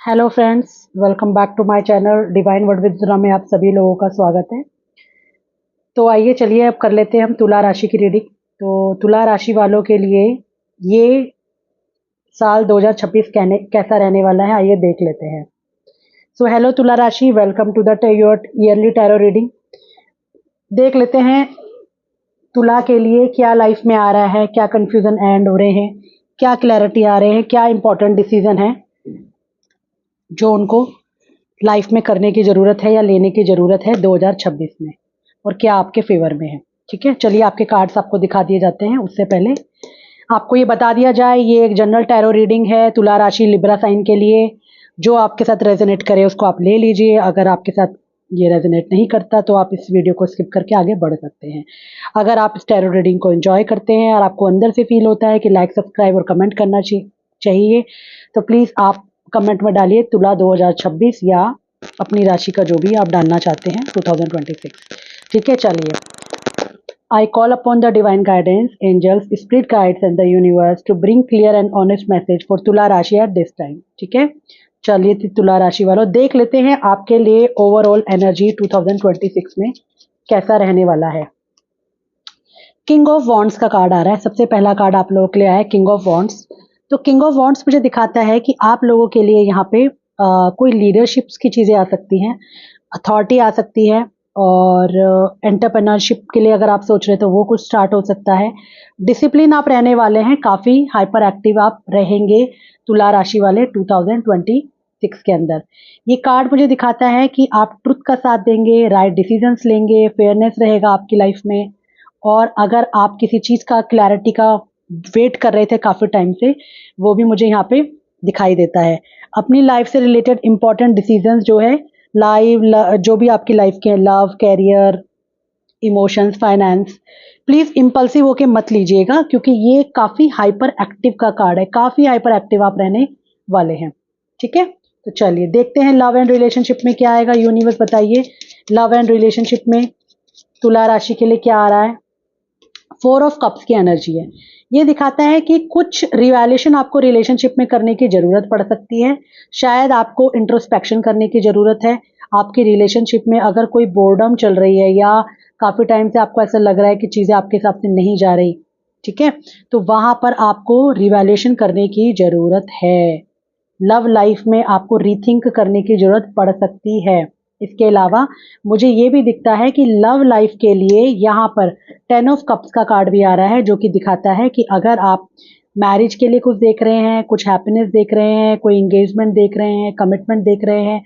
Hello friends, welcome back to my channel divine word with Juna में आप सभी लोगों का स्वागत है। तो आइए चलिए अब कर लेते हैं हम तुला राशि की रीडिंग। तो तुला राशि वालों के लिए ये साल 2026 कैसा रहने वाला है, आइए देख लेते हैं। सो हेलो तुला राशि, welcome to the your yearly tarot reading. देख लेते हैं तुला के लिए क्या लाइफ में आ रहा है, क्या कंफ्यूजन एंड हो रहे हैं, क्या क्लैरिटी आ रहे हैं, क्या इंपॉर्टेंट डिसीजन है जो उनको लाइफ में करने की ज़रूरत है या लेने की ज़रूरत है 2026 में, और क्या आपके फेवर में है। ठीक है, चलिए आपके कार्ड्स आपको दिखा दिए जाते हैं। उससे पहले आपको ये बता दिया जाए, ये एक जनरल टैरो रीडिंग है तुला राशि लिब्रा साइन के लिए। जो आपके साथ रेजोनेट करे उसको आप ले लीजिए, अगर आपके साथ ये रेजोनेट नहीं करता तो आप इस वीडियो को स्किप करके आगे बढ़ सकते हैं। अगर आप इस टैरो रीडिंग को एंजॉय करते हैं और आपको अंदर से फील होता है कि लाइक, सब्सक्राइब और कमेंट करना चाहिए, तो प्लीज़ आप कमेंट में डालिए तुला 2026 या अपनी राशि का जो भी आप डालना चाहते हैं 2026। ठीक है, चलिए। I call upon the divine guidance, angels, spirit guides and the universe to bring clear and honest message for तुला राशि at this time। ठीक है, चलिए तुला राशि वालों देख लेते हैं आपके लिए ओवरऑल एनर्जी 2026 में कैसा रहने वाला है। किंग ऑफ वॉन्ड्स का कार्ड आ रहा है। सबसे पहला कार्ड आप लोगों के लिए आया है किंग ऑफ वॉन्ड्स। तो किंग ऑफ वॉन्ड्स मुझे दिखाता है कि आप लोगों के लिए यहाँ पे कोई लीडरशिप्स की चीज़ें आ सकती हैं, अथॉरिटी आ सकती है, और एंटरप्रेन्योरशिप के लिए अगर आप सोच रहे तो वो कुछ स्टार्ट हो सकता है। डिसिप्लिन आप रहने वाले हैं, काफ़ी हाइपर एक्टिव आप रहेंगे तुला राशि वाले 2026 के अंदर। ये कार्ड मुझे दिखाता है कि आप ट्रुथ का साथ देंगे, राइट डिसीजंस लेंगे, फेयरनेस रहेगा आपकी लाइफ में। और अगर आप किसी चीज़ का क्लैरिटी का वेट कर रहे थे काफ़ी टाइम से, वो भी मुझे यहाँ पे दिखाई देता है। अपनी लाइफ से रिलेटेड इंपॉर्टेंट डिसीजंस जो है जो भी आपकी लाइफ के हैं, love, career, emotions, finance, please impulsive होके मत लीजिएगा, क्योंकि ये काफ़ी हाइपर एक्टिव का कार्ड है। काफ़ी हाइपर एक्टिव आप रहने वाले हैं। ठीक है, तो चलिए देखते हैं लव एंड रिलेशनशिप में क्या आएगा। यूनिवर्स बताइए लव एंड रिलेशनशिप में तुला राशि के लिए क्या आ रहा है। 4 ऑफ कप्स की एनर्जी है। ये दिखाता है कि कुछ रिवैल्यूएशन आपको रिलेशनशिप में करने की ज़रूरत पड़ सकती है। शायद आपको इंट्रोस्पेक्शन करने की ज़रूरत है। आपकी रिलेशनशिप में अगर कोई बोर्डम चल रही है या काफ़ी टाइम से आपको ऐसा लग रहा है कि चीज़ें आपके हिसाब से नहीं जा रही, ठीक है, तो वहाँ पर आपको रिवैल्यूएशन करने की ज़रूरत है। लव लाइफ में आपको रीथिंक करने की ज़रूरत पड़ सकती है। इसके अलावा मुझे ये भी दिखता है कि लव लाइफ के लिए यहाँ पर 10 ऑफ कप्स का कार्ड भी आ रहा है, जो कि दिखाता है कि अगर आप मैरिज के लिए कुछ देख रहे हैं, कुछ हैप्पीनेस देख रहे हैं, कोई इंगेजमेंट देख रहे हैं, कमिटमेंट देख रहे हैं,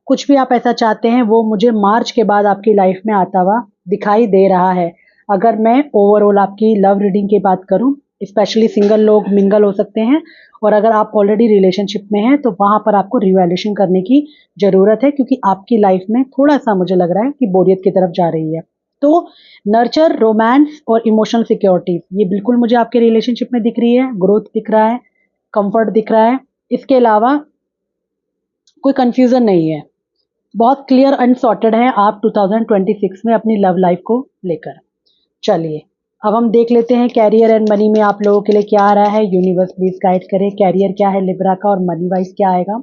कुछ भी आप ऐसा चाहते हैं, वो मुझे मार्च के बाद आपकी लाइफ में आता हुआ दिखाई दे रहा है। अगर मैं ओवरऑल आपकी लव रीडिंग की बात करूं, स्पेशली सिंगल लोग मिंगल हो सकते हैं, और अगर आप ऑलरेडी रिलेशनशिप में हैं तो वहाँ पर आपको रिवैल्यूएशन करने की ज़रूरत है, क्योंकि आपकी लाइफ में थोड़ा सा मुझे लग रहा है कि बोरियत की तरफ जा रही है। तो नर्चर, रोमांस और इमोशनल सिक्योरिटी, ये बिल्कुल मुझे आपके रिलेशनशिप में दिख रही है। ग्रोथ दिख रहा है, कंफर्ट दिख रहा है। इसके अलावा कोई कंफ्यूजन नहीं है, बहुत क्लियर एंड सॉर्टेड है आप 2026 में अपनी लव लाइफ को लेकर। चलिए अब हम देख लेते हैं कैरियर एंड मनी में आप लोगों के लिए क्या आ रहा है। यूनिवर्स प्लीज गाइड करें, कैरियर क्या है लिब्रा का और मनी वाइज क्या आएगा।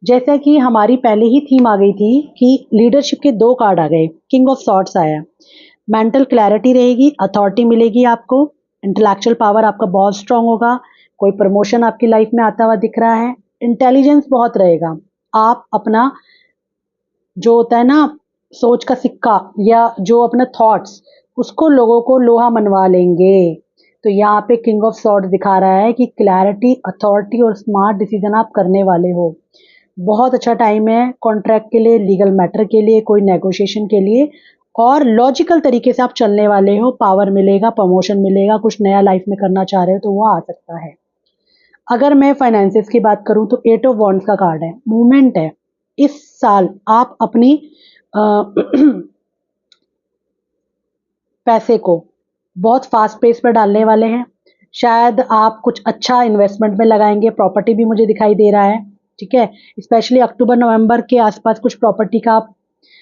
जैसा कि हमारी पहले ही थीम आ गई थी कि लीडरशिप के 2 कार्ड आ गए, किंग ऑफ सॉर्ड्स आया। मेंटल क्लैरिटी रहेगी, अथॉरिटी मिलेगी आपको, इंटेलेक्चुअल पावर आपका बहुत स्ट्रांग होगा, कोई प्रमोशन आपकी लाइफ में आता हुआ दिख रहा है, इंटेलिजेंस बहुत रहेगा। आप अपना जो होता है ना सोच का सिक्का, या जो अपना थॉट्स, उसको लोगों को लोहा मनवा लेंगे। तो यहाँ पे किंग ऑफ सॉर्ड दिखा रहा है कि क्लैरिटी, अथॉरिटी और स्मार्ट डिसीजन आप करने वाले हो। बहुत अच्छा टाइम है कॉन्ट्रैक्ट के लिए, लीगल मैटर के लिए, कोई नेगोशिएशन के लिए, और लॉजिकल तरीके से आप चलने वाले हो। पावर मिलेगा, प्रमोशन मिलेगा, कुछ नया लाइफ में करना चाह रहे हो तो वो आ सकता है। अगर मैं फाइनेंसिस की बात करूं तो 8 ऑफ वॉन्ड्स का कार्ड है, मूवमेंट है। इस साल आप अपनी पैसे को बहुत फास्ट पेस पर डालने वाले हैं। शायद आप कुछ अच्छा इन्वेस्टमेंट में लगाएंगे, प्रॉपर्टी भी मुझे दिखाई दे रहा है। ठीक है, स्पेशली अक्टूबर नवंबर के आसपास कुछ प्रॉपर्टी का आप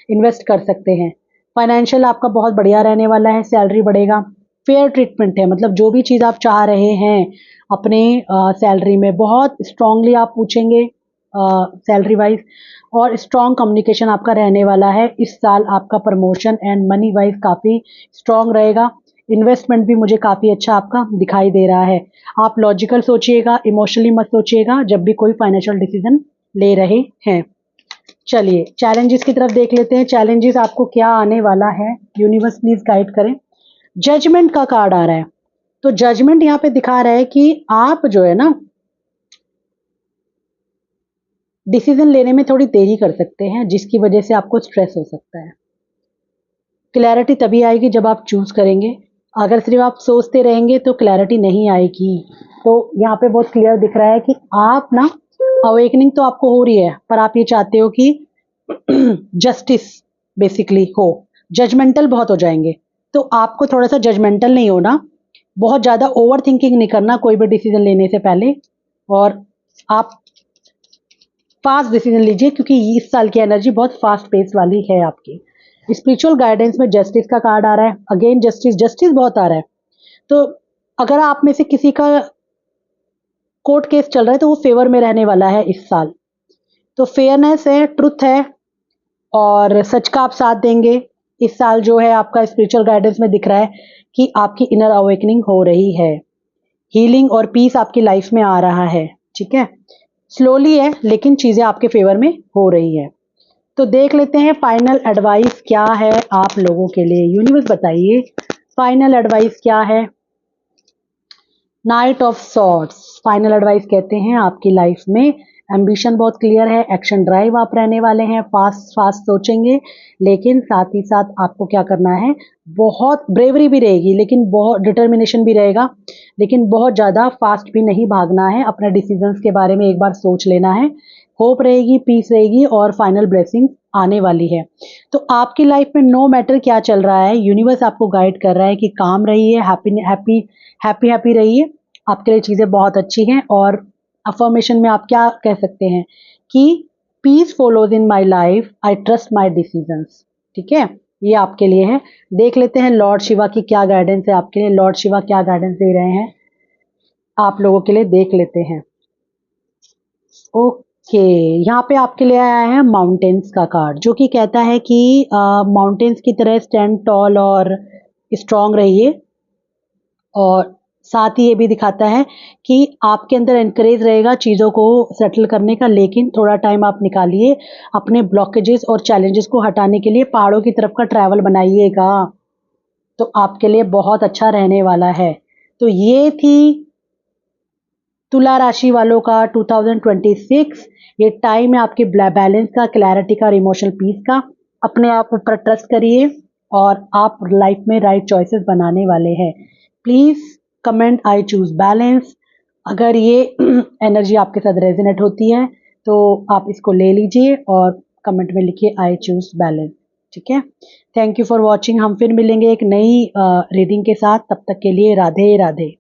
इन्वेस्ट कर सकते हैं। फाइनेंशियल आपका बहुत बढ़िया रहने वाला है, सैलरी बढ़ेगा, फेयर ट्रीटमेंट है, मतलब जो भी चीज़ आप चाह रहे हैं अपने सैलरी में बहुत स्ट्रांगली आप पूछेंगे, सैलरी वाइज, और स्ट्रॉन्ग कम्युनिकेशन आपका रहने वाला है। इस साल आपका प्रमोशन एंड मनी वाइज काफ़ी स्ट्रॉन्ग रहेगा। इन्वेस्टमेंट भी मुझे काफ़ी अच्छा आपका दिखाई दे रहा है। आप लॉजिकल सोचिएगा, इमोशनली मत सोचिएगा जब भी कोई फाइनेंशियल डिसीजन ले रहे हैं। चलिए चैलेंजेस की तरफ देख लेते हैं। चैलेंजेस आपको क्या आने वाला है, यूनिवर्स प्लीज गाइड करें। जजमेंट का कार्ड आ रहा है, तो जजमेंट यहाँ पे दिखा रहा है कि आप जो है ना डिसीजन लेने में थोड़ी देरी कर सकते हैं, जिसकी वजह से आपको स्ट्रेस हो सकता है। क्लैरिटी तभी आएगी जब आप चूज करेंगे। अगर सिर्फ आप सोचते रहेंगे तो क्लैरिटी नहीं आएगी। तो यहाँ पे बहुत क्लियर दिख रहा है कि आप ना अवेकनिंग तो आपको हो रही है, पर आप ये चाहते हो कि जस्टिस बेसिकली हो। जजमेंटल बहुत हो जाएंगे, तो आपको थोड़ा सा जजमेंटल नहीं होना, बहुत ज़्यादा ओवर थिंकिंग नहीं करना कोई भी डिसीजन लेने से पहले, और आप फास्ट डिसीजन लीजिए क्योंकि इस साल की एनर्जी बहुत फास्ट पेस वाली है आपकी। स्पिरिचुअल गाइडेंस में जस्टिस का कार्ड आ रहा है, अगेन जस्टिस जस्टिस बहुत आ रहा है। तो अगर आप में से किसी का कोर्ट केस चल रहा है तो वो फेवर में रहने वाला है इस साल। तो फेयरनेस है, ट्रुथ है, और सच का आप साथ देंगे। इस साल जो है आपका स्पिरिचुअल गाइडेंस में दिख रहा है कि आपकी इनर अवेकनिंग हो रही है, हीलिंग और पीस आपकी लाइफ में आ रहा है। ठीक है, स्लोली है लेकिन चीज़ें आपके फेवर में हो रही है। तो देख लेते हैं फाइनल एडवाइस क्या है आप लोगों के लिए। यूनिवर्स बताइए फाइनल एडवाइस क्या है। Night of swords final advice कहते हैं आपकी लाइफ में एम्बिशन बहुत क्लियर है, एक्शन ड्राइव आप रहने वाले हैं, फास्ट फास्ट सोचेंगे, लेकिन साथ ही साथ आपको क्या करना है, बहुत ब्रेवरी भी रहेगी लेकिन बहुत डिटर्मिनेशन भी रहेगा, लेकिन बहुत ज़्यादा फास्ट भी नहीं भागना है। अपने डिसीजंस के बारे में एक बार सोच लेना है। होप रहेगी, पीस रहेगी, और फाइनल ब्लेसिंग आने वाली है। तो आपकी लाइफ में नो मैटर क्या चल रहा है, यूनिवर्स आपको गाइड कर रहा है कि काम रहिए, हैप्पी हैप्पी हैप्पी हैप्पी रहिए, आपके लिए चीज़ें बहुत अच्छी हैं। और अफर्मेशन में आप क्या कह सकते हैं कि peace follows in my life, I trust my decisions. ठीक है, ये आपके लिए है। देख लेते हैं लॉर्ड शिवा की क्या गाइडेंस है आपके लिए। लॉर्ड शिवा क्या गाइडेंस दे रहे हैं आप लोगों के लिए, देख लेते हैं। ओके, यहाँ पे आपके लिए आया है माउंटेन्स का कार्ड, जो कि कहता है कि माउंटेन्स की तरह स्टैंड टॉल और स्ट्रांग रहिए, और साथ ही ये भी दिखाता है कि आपके अंदर एनकरेज रहेगा चीज़ों को सेटल करने का, लेकिन थोड़ा टाइम आप निकालिए अपने ब्लॉकेजेस और चैलेंजेस को हटाने के लिए, पहाड़ों की तरफ का ट्रैवल बनाइएगा, तो आपके लिए बहुत अच्छा रहने वाला है। तो ये थी तुला राशि वालों का 2026। ये टाइम है आपके बैलेंस का, क्लैरिटी का और इमोशनल पीस का। अपने आप ऊपर ट्रस्ट करिए और आप लाइफ में राइट चॉइसेस बनाने वाले हैं। Please comment I choose balance. अगर ये एनर्जी आपके साथ रेजोनेट होती है तो आप इसको ले लीजिए और कमेंट में लिखिए आई चूज़ बैलेंस। ठीक है, थैंक यू फॉर वॉचिंग। हम फिर मिलेंगे एक नई रीडिंग के साथ, तब तक के लिए राधे राधे।